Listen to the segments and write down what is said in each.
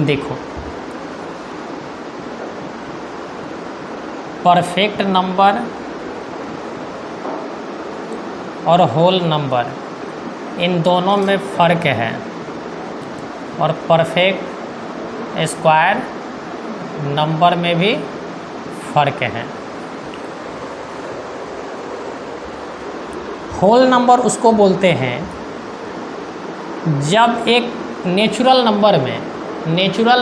देखो, perfect number और whole number in दोनों में फ़र्क है, और परफेक्ट स्क्वायर नंबर में भी फ़र्क है। होल नंबर उसको बोलते हैं जब एक नेचुरल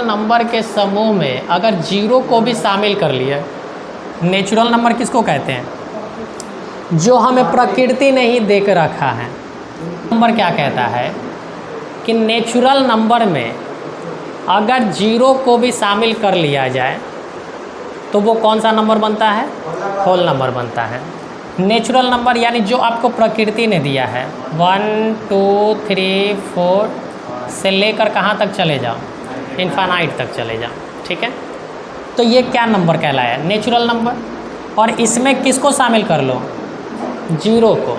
नंबर के समूह में अगर जीरो को भी शामिल कर लिया। नेचुरल नंबर किसको कहते हैं? जो हमें प्रकृति ने ही दे के रखा है। नंबर क्या कहता है कि नेचुरल नंबर में अगर जीरो को भी शामिल कर लिया जाए तो वो कौन सा नंबर बनता है? होल नंबर बनता है। नेचुरल नंबर यानी जो आपको प्रकृति ने दिया है, 1 2 3 4 से लेकर कहाँ तक चले जाओ? इन्फानाइट तक चले जाओ, ठीक है। तो ये क्या नंबर कहलाया? Natural number. और इसमें किसको शामिल कर लो? जीरो को।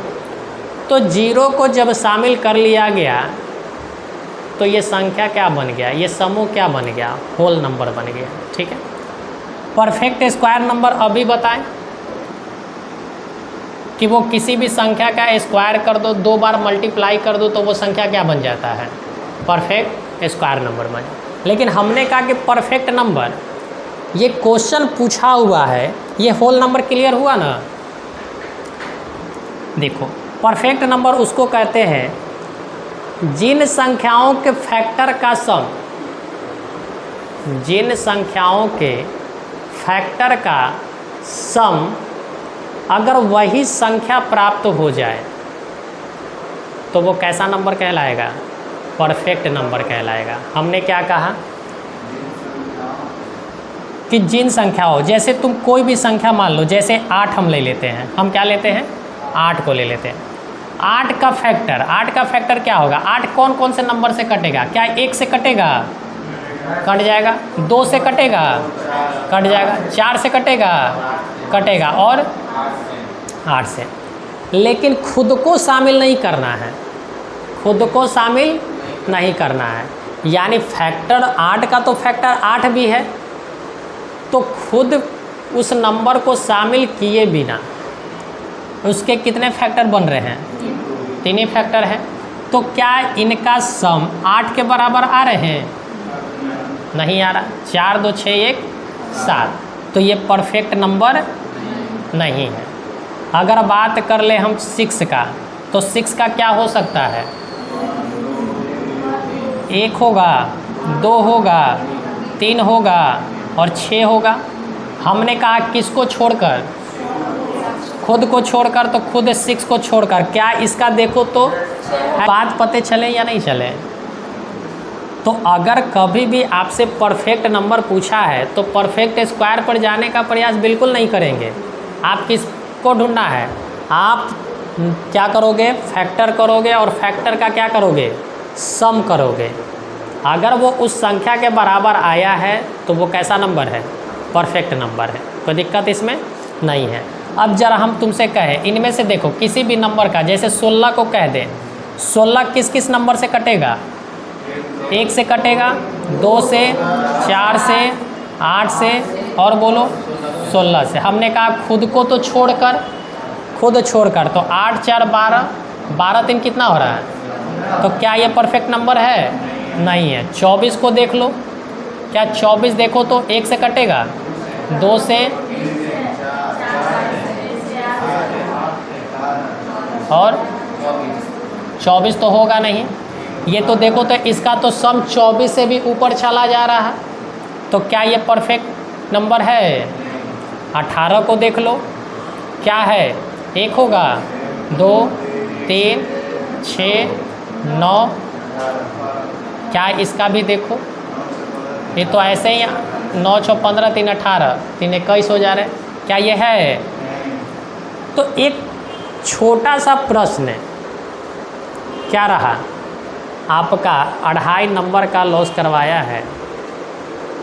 तो जीरो को जब शामिल कर लिया गया तो ये संख्या क्या बन गया? ये समूह क्या बन गया? होल नंबर बन गया, ठीक है। परफेक्ट स्क्वायर नंबर अभी बताएं कि वो किसी भी संख्या का स्क्वायर कर दो, 2 बार मल्टीप्लाई कर दो तो वो संख्या क्या बन जाता है? परफेक्ट स्क्वायर नंबर बन। लेकिन हमने कहा कि परफेक्ट नंबर, ये क्वेश्चन पूछा हुआ है, ये होल नंबर क्लियर हुआ ना। देखो, परफेक्ट नंबर उसको कहते हैं जिन संख्याओं के फैक्टर का सम, जिन संख्याओं के फैक्टर का सम अगर वही संख्या प्राप्त हो जाए तो वो कैसा नंबर कहलाएगा? परफेक्ट नंबर कहलाएगा। हमने क्या कहा कि जिन संख्याओं, जैसे तुम कोई भी संख्या मान लो, जैसे 8 हम ले लेते हैं, हम क्या लेते हैं? 8 को ले लेते हैं। 8 का फैक्टर क्या होगा? 8 कौन कौन से नंबर से कटेगा? क्या 1 से कटेगा? कट जाएगा। 2 से कटेगा? कट जाएगा। 4 से कटेगा और 8 से। लेकिन खुद को शामिल नहीं करना है, खुद को शामिल नहीं करना है। यानी फैक्टर 8 का तो फैक्टर 8 भी है, तो खुद उस नंबर को शामिल किए बिना उसके कितने फैक्टर बन रहे हैं? 3 ही फैक्टर है। तो क्या इनका सम 8 के बराबर आ रहे हैं? नहीं आ रहा। 4 2 6 1 7, तो ये परफेक्ट नंबर नहीं है। अगर बात कर ले हम 6 का, तो 6 का क्या हो सकता है? 1 होगा, 2 होगा, 3 होगा और 6 होगा। हमने कहा किसको छोड़कर? खुद को छोड़कर। तो खुद 6 को छोड़कर क्या इसका देखो तो बात पते चले या नहीं चले। तो अगर कभी भी आपसे परफेक्ट नंबर पूछा है तो परफेक्ट स्क्वायर पर जाने का प्रयास बिल्कुल नहीं करेंगे। आप किसको ढूंढना है? आप क्या करोगे? फैक्टर करोगे, और फैक्टर का क्या करोगे? सम करोगे। अगर वो उस संख्या के बराबर आया है तो वो कैसा नंबर है? परफेक्ट नंबर है। कोई दिक्कत इसमें नहीं है। अब जरा हम तुमसे कहें, इनमें से देखो किसी भी नंबर का, जैसे 16 को कह दें, 16 किस किस नंबर से कटेगा? 1 से कटेगा, 2 से, 4 से, 8 से और बोलो 16 से। हमने कहा खुद को तो छोड़कर, तो 8 4 12, 12 3 कितना हो रहा है? तो क्या ये परफेक्ट नंबर है? नहीं है। 24 को देख लो, क्या 24 देखो तो 1 से कटेगा, 2 से और 24 तो होगा नहीं। ये तो देखो तो इसका तो सम 24 से भी ऊपर चला जा रहा है, तो क्या ये परफेक्ट नंबर है? 18 को देख लो, क्या है? 1 होगा, 2 3 6 9, क्या इसका भी देखो, ये तो ऐसे ही 9 6 15 3 18 3 21 हो जा रहे हैं। क्या ये है? तो एक छोटा सा प्रश्न क्या रहा? आपका 2.5 नंबर का लॉस करवाया है?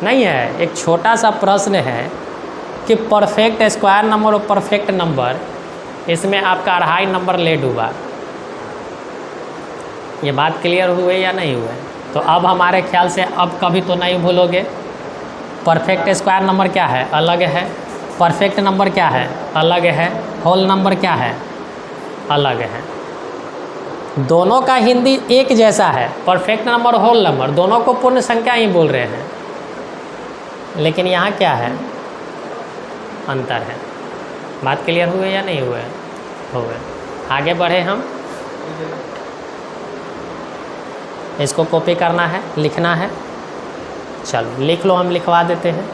नहीं है। एक छोटा सा प्रश्न है कि परफेक्ट स्क्वायर नंबर और परफेक्ट नंबर, इसमें आपका 2.5 नंबर ले डूबा। ये बात क्लियर हुए या नहीं हुए? तो अब हमारे ख्याल से अब कभी तो नहीं भूलोगे। परफेक्ट स्क्वायर नंबर क्या है? अलग है। परफेक्ट नंबर क्या है? अलग है। होल नंबर क्या है? अलग है। दोनों का हिंदी एक जैसा है, परफेक्ट नंबर होल नंबर दोनों को पूर्ण संख्या ही बोल रहे हैं, लेकिन यहाँ क्या है? अंतर है। बात क्लियर हुए या नहीं हुए? हो गए। आगे बढ़े हम। इसको कॉपी करना है, लिखना है। चलो लिख लो, हम लिखवा देते हैं।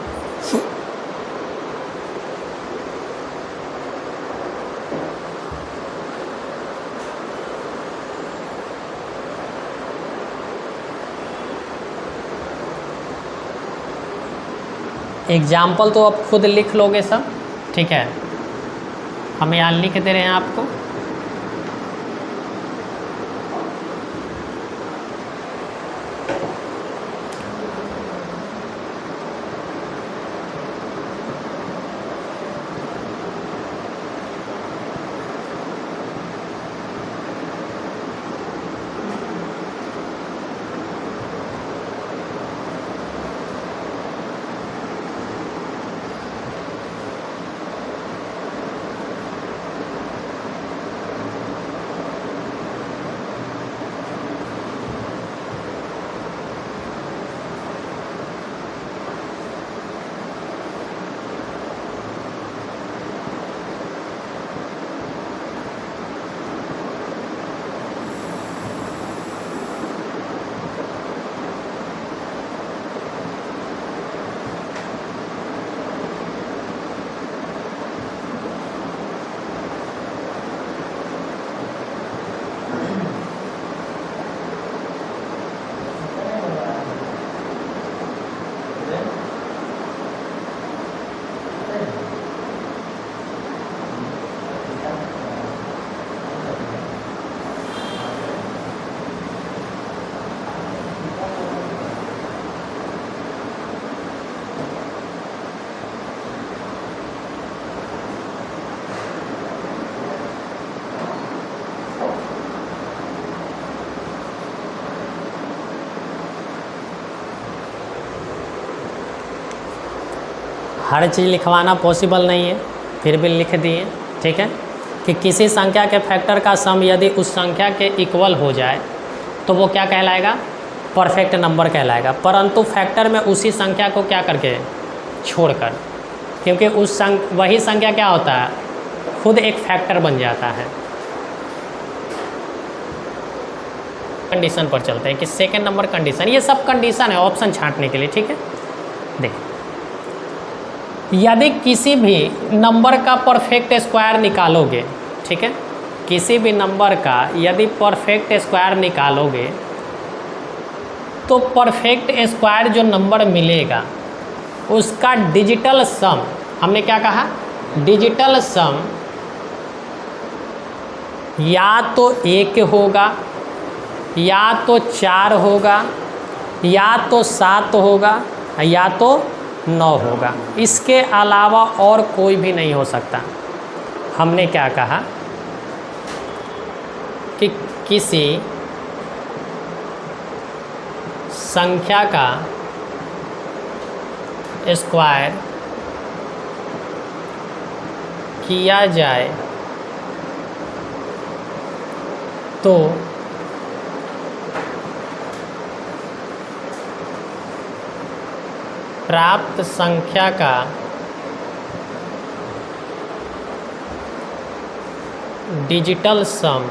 एग्जाम्पल तो अब खुद लिख लोगे सब, ठीक है? हम यहाँ लिख दे रहे हैं आपको। हर चीज़ लिखवाना पॉसिबल नहीं है, फिर भी लिख दिए, ठीक है? कि किसी संख्या के फैक्टर का सम यदि उस संख्या के इक्वल हो जाए तो वो क्या कहलाएगा? परफेक्ट नंबर कहलाएगा। परंतु फैक्टर में उसी संख्या को क्या करके छोड़कर, क्योंकि वही संख्या क्या होता है? खुद एक फैक्टर बन जाता है। कंडीशन पर चलते हैं कि सेकेंड नंबर कंडीशन, ये सब कंडीशन है ऑप्शन छांटने के लिए, ठीक है? देखिए, यदि किसी भी नंबर का परफेक्ट स्क्वायर निकालोगे, ठीक है? किसी भी नंबर का यदि परफेक्ट स्क्वायर निकालोगे तो परफेक्ट स्क्वायर जो नंबर मिलेगा उसका डिजिटल सम, हमने क्या कहा? डिजिटल सम या तो 1 होगा, या तो 4 होगा, या तो 7 होगा, या तो 9 होगा। इसके अलावा और कोई भी नहीं हो सकता। हमने क्या कहा कि किसी संख्या का स्क्वायर किया जाए तो प्राप्त संख्या का डिजिटल सम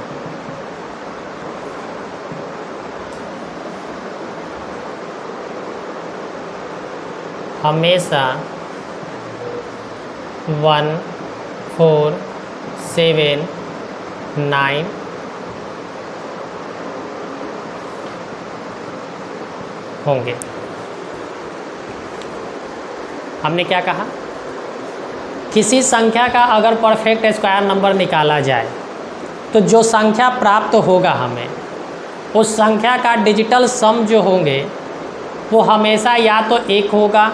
हमेशा 1, 4, 7, 9 होंगे। हमने क्या कहा? किसी संख्या का अगर परफेक्ट स्क्वायर नंबर निकाला जाए तो जो संख्या प्राप्त होगा हमें, उस संख्या का डिजिटल सम जो होंगे वो हमेशा या तो 1 होगा,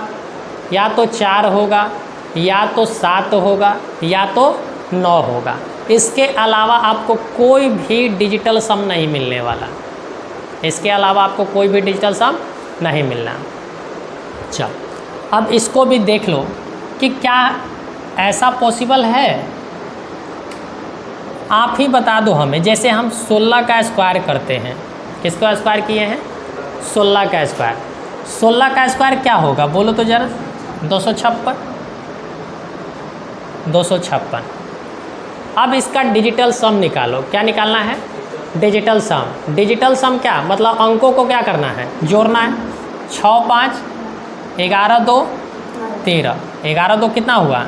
या तो 4 होगा, या तो 7 होगा, या तो 9 होगा। इसके अलावा आपको कोई भी डिजिटल सम नहीं मिलने वाला। इसके अलावा आपको कोई भी डिजिटल सम नहीं मिलना। चल अब इसको भी देख लो कि क्या ऐसा पॉसिबल है, आप ही बता दो हमें। जैसे हम 16 का स्क्वायर करते हैं, किसका स्क्वायर किए हैं? 16 का स्क्वायर। 16 का स्क्वायर क्या होगा बोलो तो जरा? 256। 256। अब इसका डिजिटल सम निकालो। क्या निकालना है? डिजिटल सम। डिजिटल सम क्या मतलब? अंकों को क्या करना है? जोड़ना है। 6 5 11 2 13। 11 2 कितना हुआ?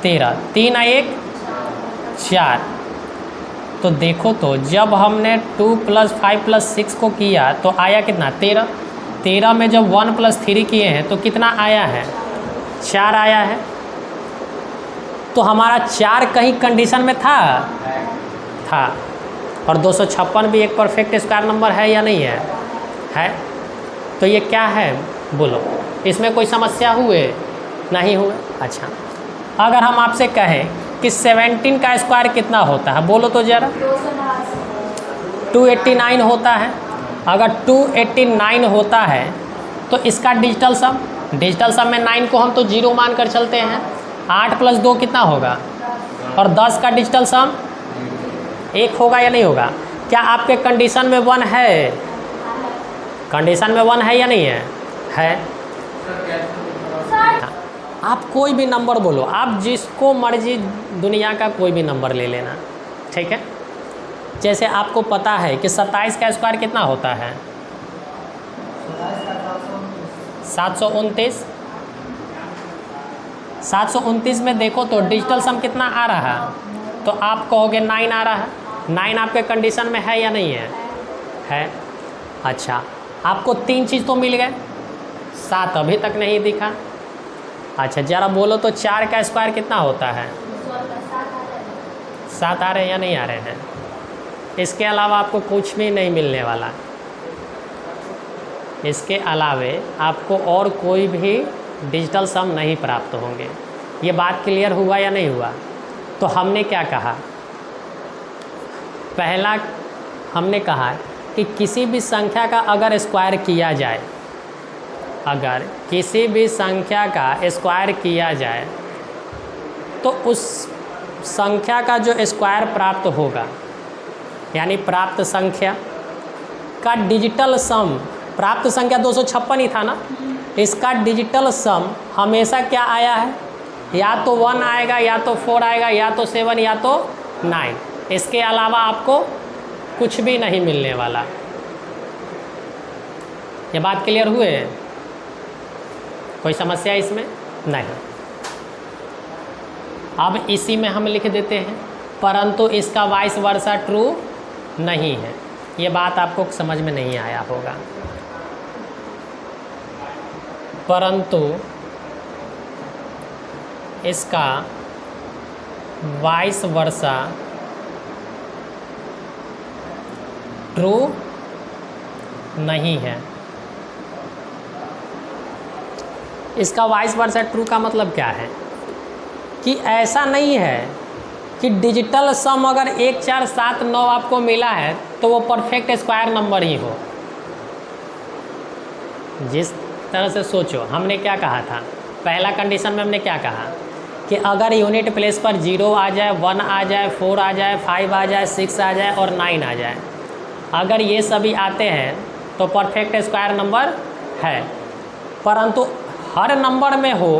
13। 3 1 4। तो देखो तो जब हमने 2 + 5 + 6 को किया तो आया कितना? 13। 13 में जब 1 + 3 किए हैं तो कितना आया है? 4 आया है। तो हमारा 4 कहीं कंडीशन में था? और 256 भी एक परफेक्ट स्क्वायर नंबर है या नहीं है? है। तो ये क्या है बोलो? इसमें कोई समस्या हुए? नहीं हुए। अच्छा, अगर हम आपसे कहें कि 17 का स्क्वायर कितना होता है बोलो तो ज़रा? 289 होता है। अगर 289 होता है तो इसका डिजिटल सम, डिजिटल सम में 9 को हम तो 0 मान कर चलते हैं। 8 + 2 कितना होगा? और 10 का डिजिटल सम 1 होगा या नहीं होगा? क्या आपके कंडीशन में 1 है? कंडीशन में 1 है या नहीं है? है। आप कोई भी नंबर बोलो, आप जिसको मर्जी दुनिया का कोई भी नंबर ले लेना, ठीक है। जैसे आपको पता है कि 27 का स्क्वायर कितना होता है? 729। 729 में देखो तो डिजिटल सम कितना आ रहा है? तो आप कहोगे 9 आ रहा है। 9 आपके कंडीशन में है या नहीं है? है। अच्छा, आपको 3 चीज़ तो मिल गए, 7 अभी तक नहीं दिखा। अच्छा ज़रा बोलो तो 4 का स्क्वायर कितना होता है? 7 आ रहे हैं या नहीं आ रहे हैं? इसके अलावा आपको कुछ भी नहीं मिलने वाला। इसके अलावे आपको और कोई भी डिजिटल सम नहीं प्राप्त होंगे। ये बात क्लियर हुआ या नहीं हुआ? तो हमने क्या कहा? पहला हमने कहा कि किसी भी संख्या का अगर स्क्वायर किया जाए, अगर किसी भी संख्या का स्क्वायर किया जाए तो उस संख्या का जो स्क्वायर प्राप्त होगा, यानी प्राप्त संख्या का डिजिटल सम, प्राप्त संख्या 256 ही था ना, इसका डिजिटल सम हमेशा क्या आया है? या तो 1 आएगा, या तो 4 आएगा, या तो 7, या तो 9। इसके अलावा आपको कुछ भी नहीं मिलने वाला। ये बात क्लियर हुए? कोई समस्या इसमें नहीं। अब इसी में हम लिख देते हैं परंतु इसका वाइस वर्सा ट्रू नहीं है। ये बात आपको समझ में नहीं आया होगा। परंतु इसका वाइस वर्सा ट्रू नहीं है। इसका वाइस वर्सा ट्रू का मतलब क्या है कि ऐसा नहीं है कि डिजिटल सम अगर 1 4 7 9 आपको मिला है तो वो परफेक्ट स्क्वायर नंबर ही हो। जिस तरह से सोचो, हमने क्या कहा था? पहला कंडीशन में हमने क्या कहा कि अगर यूनिट प्लेस पर 0 आ जाए, 1 आ जाए, 4 आ जाए, 5 आ जाए, 6 आ जाए और 9 आ जाए, अगर ये सभी आते हैं तो परफेक्ट स्क्वायर नंबर है। परंतु हर नंबर में हो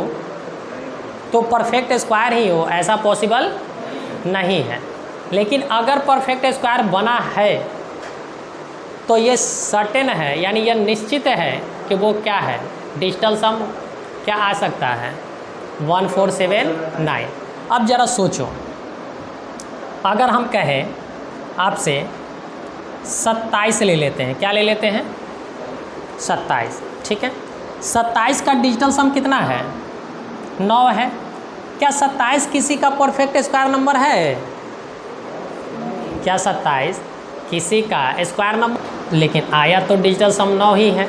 तो परफेक्ट स्क्वायर ही हो, ऐसा पॉसिबल नहीं है। लेकिन अगर परफेक्ट स्क्वायर बना है तो ये सर्टेन है, यानी यह निश्चित है कि वो क्या है? डिजिटल सम क्या आ सकता है? 1479। अब ज़रा सोचो, अगर हम कहें आपसे 27 ले लेते हैं, क्या ले लेते हैं? 27, ठीक है। 27 का डिजिटल सम कितना है? 9 है। क्या 27 किसी का परफेक्ट स्क्वायर नंबर है? क्या 27 किसी का स्क्वायर नंबर? लेकिन आया तो डिजिटल सम 9 ही है।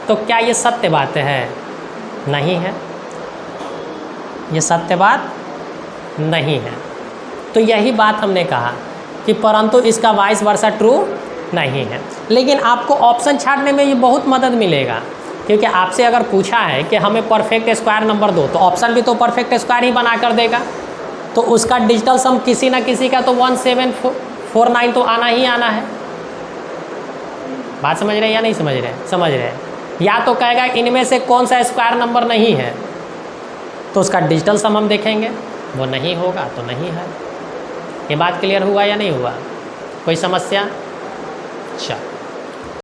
तो क्या ये सत्य बात है? नहीं है, ये सत्य बात नहीं है। तो यही बात हमने कहा कि परंतु इसका वाइस वर्सा ट्रू नहीं है। लेकिन आपको ऑप्शन छांटने में ये बहुत मदद मिलेगा, क्योंकि आपसे अगर पूछा है कि हमें परफेक्ट स्क्वायर नंबर दो, तो ऑप्शन भी तो परफेक्ट स्क्वायर ही बना कर देगा, तो उसका डिजिटल सम किसी ना किसी का तो 1749 तो आना ही आना है। बात समझ रहे हैं या नहीं समझ रहे हैं? समझ रहे हैं। या तो कहेगा इनमें से कौन सा स्क्वायर नंबर नहीं है, तो उसका डिजिटल सम हम देखेंगे, वो नहीं होगा तो नहीं है। ये बात क्लियर हुआ या नहीं हुआ? कोई समस्या? अच्छा।